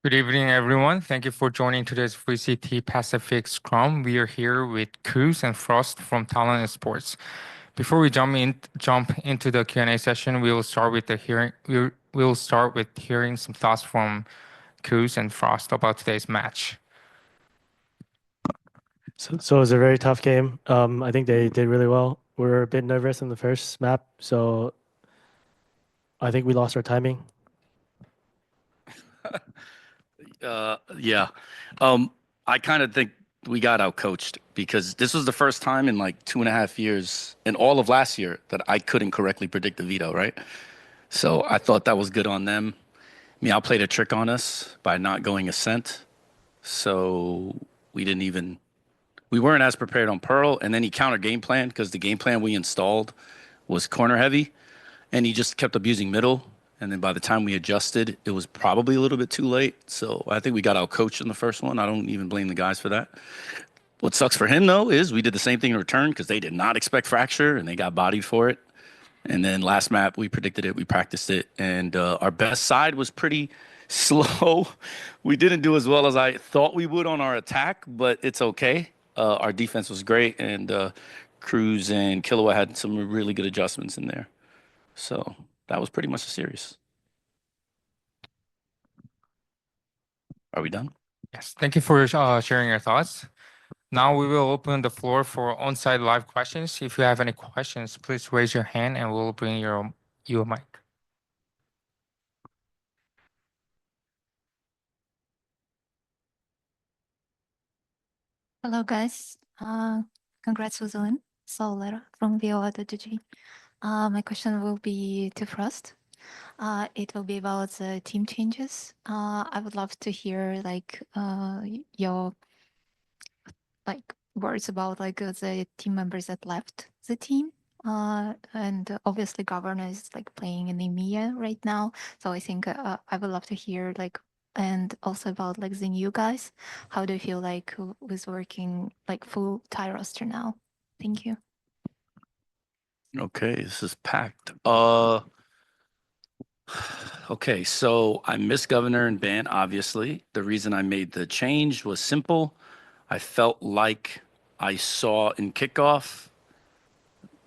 Good evening, everyone. Thank you for joining today's VCT Pacific Scrum. We are here with Cruz and Frost from Talon Esports. Before we jump into the Q&A session, we will start with the hearing. We'll start with hearing some thoughts from Cruz and Frost about today's match. So it was a very tough game. I think they did really well. We were a bit nervous in the first map, so I think we lost our timing. Yeah. I kind of think we got outcoached because this was the first time in like 2.5 years and all of last year that I couldn't correctly predict the veto, right? So I thought that was good on them. Meow played a trick on us by not going Ascent. So we weren't as prepared on Pearl. And then he counter game plan because the game plan we installed was corner heavy and he just kept abusing middle. And then by the time we adjusted, it was probably a little bit too late. So I think we got out coached in the first one. I don't even blame the guys for that. What sucks for him though is we did the same thing in return because they did not expect fracture and they got bodied for it. And then last map we predicted it, we practiced it, and our best side was pretty slow. We didn't do as well as I thought we would on our attack, but it's okay. Our defense was great, and Cruz and Killua had some really good adjustments in there. So that was pretty much the series. Are we done? Yes, thank you for sharing your thoughts. Now we will open the floor for on-site live questions. If you have any questions, please raise your hand and we'll bring you a mic. Hello, guys. Congrats, Uzun. Solera from VOA.gg. My question will be to Frost. It will be about the team changes. I would love to hear your words about the team members that left the team. And obviously Governor is playing in EMEA right now. So I think I would love to hear and also about the new guys. How do you feel who's working full tie roster now? Thank you. Okay, this is packed. Okay, so I miss Governor and Ban, obviously. The reason I made the change was simple. I felt like I saw in kickoff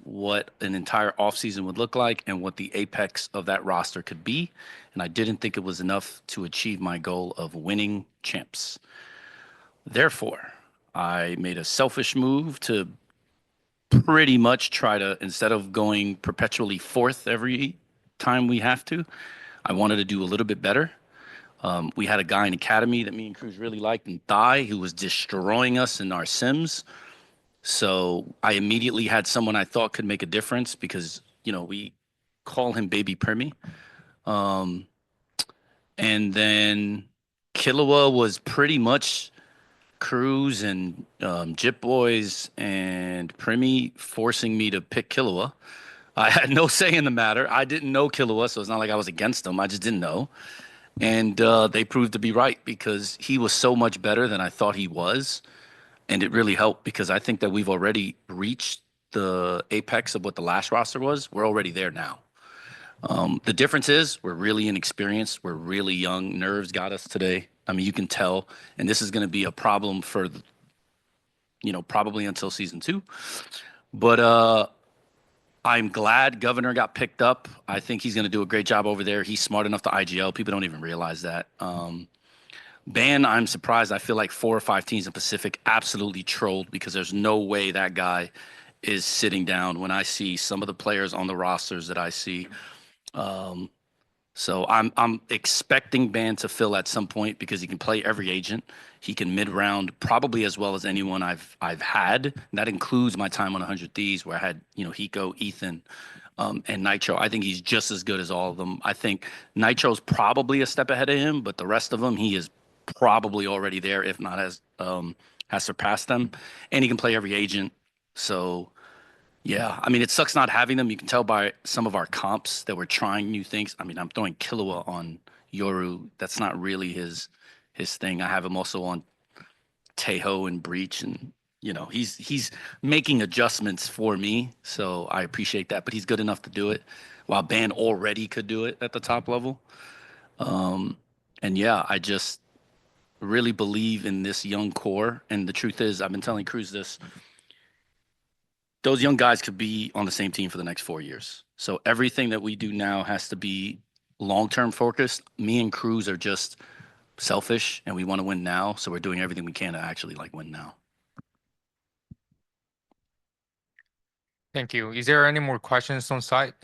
what an entire offseason would look like and what the apex of that roster could be. And I didn't think it was enough to achieve my goal of winning champs. Therefore, I made a selfish move to pretty much try to, instead of going perpetually fourth every time we have to, I wanted to do a little bit better. We had a guy in Academy that me and Cruz really liked, and Thai, who was destroying us in our sims. So I immediately had someone I thought could make a difference because, we call him Baby Primi. And then Killua was pretty much Cruz and Jip Boys and Primi forcing me to pick Killua. I had no say in the matter. I didn't know Killua, so it's not like I was against him. I just didn't know. And they proved to be right because he was so much better than I thought he was. And it really helped because I think that we've already reached the apex of what the last roster was. We're already there now. The difference is we're really inexperienced. We're really young. Nerves got us today. I mean, you can tell. And this is going to be a problem for, probably until season 2. But I'm glad Governor got picked up. I think he's going to do a great job over there. He's smart enough to IGL. People don't even realize that. Ban, I'm surprised. I feel like 4 or 5 teams in Pacific absolutely trolled because there's no way that guy is sitting down when I see some of the players on the rosters that I see. So I'm expecting Ban to fill at some point because he can play every agent. He can mid-round probably as well as anyone I've had. And that includes my time on 100 Thieves where I had, Hiko, Ethan, and Nitro. I think he's just as good as all of them. I think Nitro's probably a step ahead of him, but the rest of them, he is probably already there, if not has surpassed them. And he can play every agent. So yeah, I mean, it sucks not having them. You can tell by some of our comps that we're trying new things. I mean, I'm throwing Killua on Yoru. That's not really his thing. I have him also on Teho and Breach, and he's making adjustments for me, so I appreciate that. But he's good enough to do it, while Ban already could do it at the top level. And yeah, I just really believe in this young core. And the truth is, I've been telling Cruz this, those young guys could be on the same team for the next 4 years. So everything that we do now has to be long-term focused. Me and Cruz are just selfish and we want to win now. So we're doing everything we can to actually like win now. Thank you. Is there any more questions on site?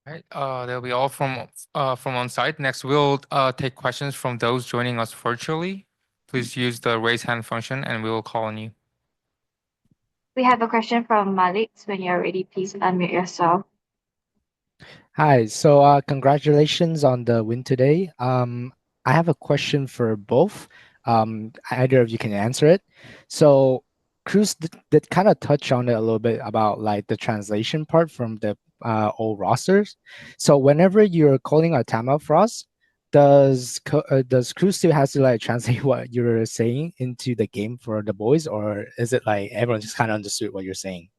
All right, that'll be all from on site. Next, we'll take questions from those joining us virtually. Please use the raise hand function and we will call on you. We have a question from Malik. When you're ready, please unmute yourself. Hi. So congratulations on the win today. I have a question for both. Either of you can answer it. So Cruz did kind of touch on it a little bit about like the translation part from the old rosters. So whenever you're calling a timeout for us, does Cruz still has to like translate what you're saying into the game for the boys, or is it like everyone just kind of understood what you're saying?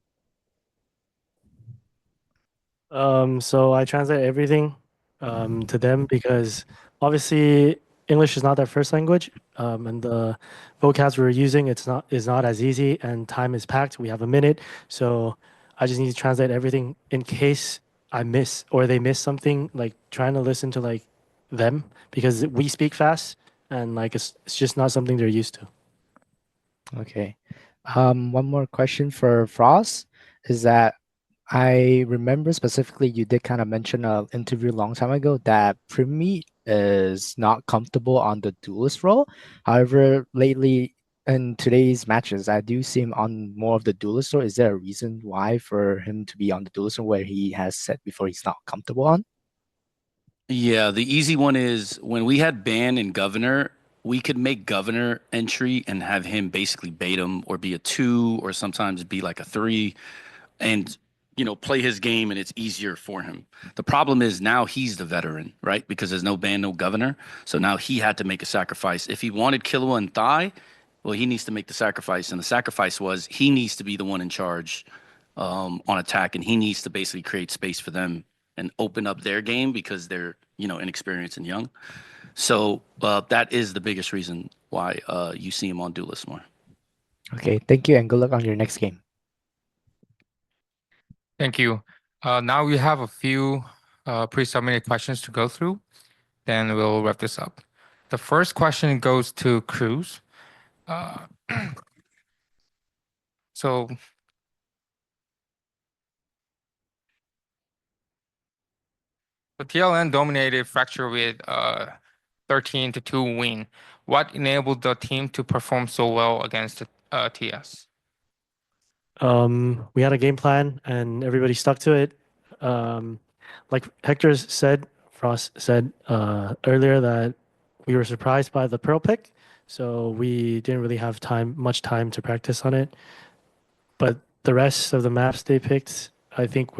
So I translate everything to them because obviously English is not their first language, and the vocabs we're using is not as easy, and time is packed. We have a minute, so I just need to translate everything in case I miss or they miss something. Like trying to listen to like them because we speak fast and like it's just not something they're used to. Okay. One more question for Frost is that I remember specifically you did kind of mention an interview a long time ago that Primi is not comfortable on the duelist role. However, lately in today's matches, I do see him on more of the duelist role. Is there a reason why for him to be on the duelist role where he has said before he's not comfortable on? Yeah, the easy one is when we had ban and governor, we could make governor entry and have him basically bait him or be a 2 or sometimes be like a 3 and play his game and it's easier for him. The problem is now he's the veteran, right? Because there's no ban, no governor. So now he had to make a sacrifice. If he wanted Killua and Thai, well, he needs to make the sacrifice. And the sacrifice was he needs to be the one in charge on attack and he needs to basically create space for them and open up their game because they're, inexperienced and young. So that is the biggest reason why you see him on Duelist more. Okay, thank you and good luck on your next game. Thank you. Now we have a few pre-submitted questions to go through. Then we'll wrap this up. The first question goes to Cruz. So the TLN dominated Fracture with 13-2 win. What enabled the team to perform so well against the TS? We had a game plan and everybody stuck to it. Like Hector said, Frost said earlier that we were surprised by the Pearl pick, so we didn't really have much time to practice on it. But the rest of the maps they picked, I think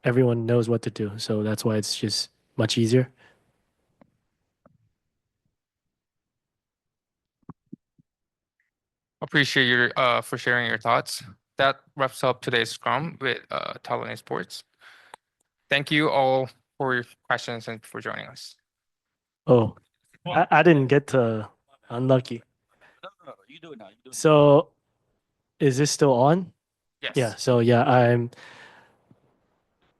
everyone knows what to do, so that's why it's just much easier. Appreciate your for sharing your thoughts. That wraps up today's Scrum with Talon Esports. Thank you all for your questions and for joining us. Oh, I didn't get to unlucky. No, you do it now. You do it. So, is this still on? Yes. Yeah. So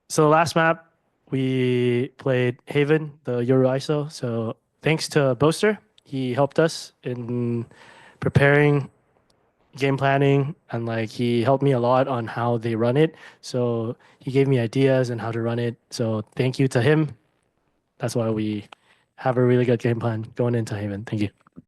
So the last map we played Haven, the Yoru ISO. So thanks to Boaster, he helped us in preparing game planning and like he helped me a lot on how they run it. So he gave me ideas and how to run it. So thank you to him. That's why we have a really good game plan going into Haven. Thank you.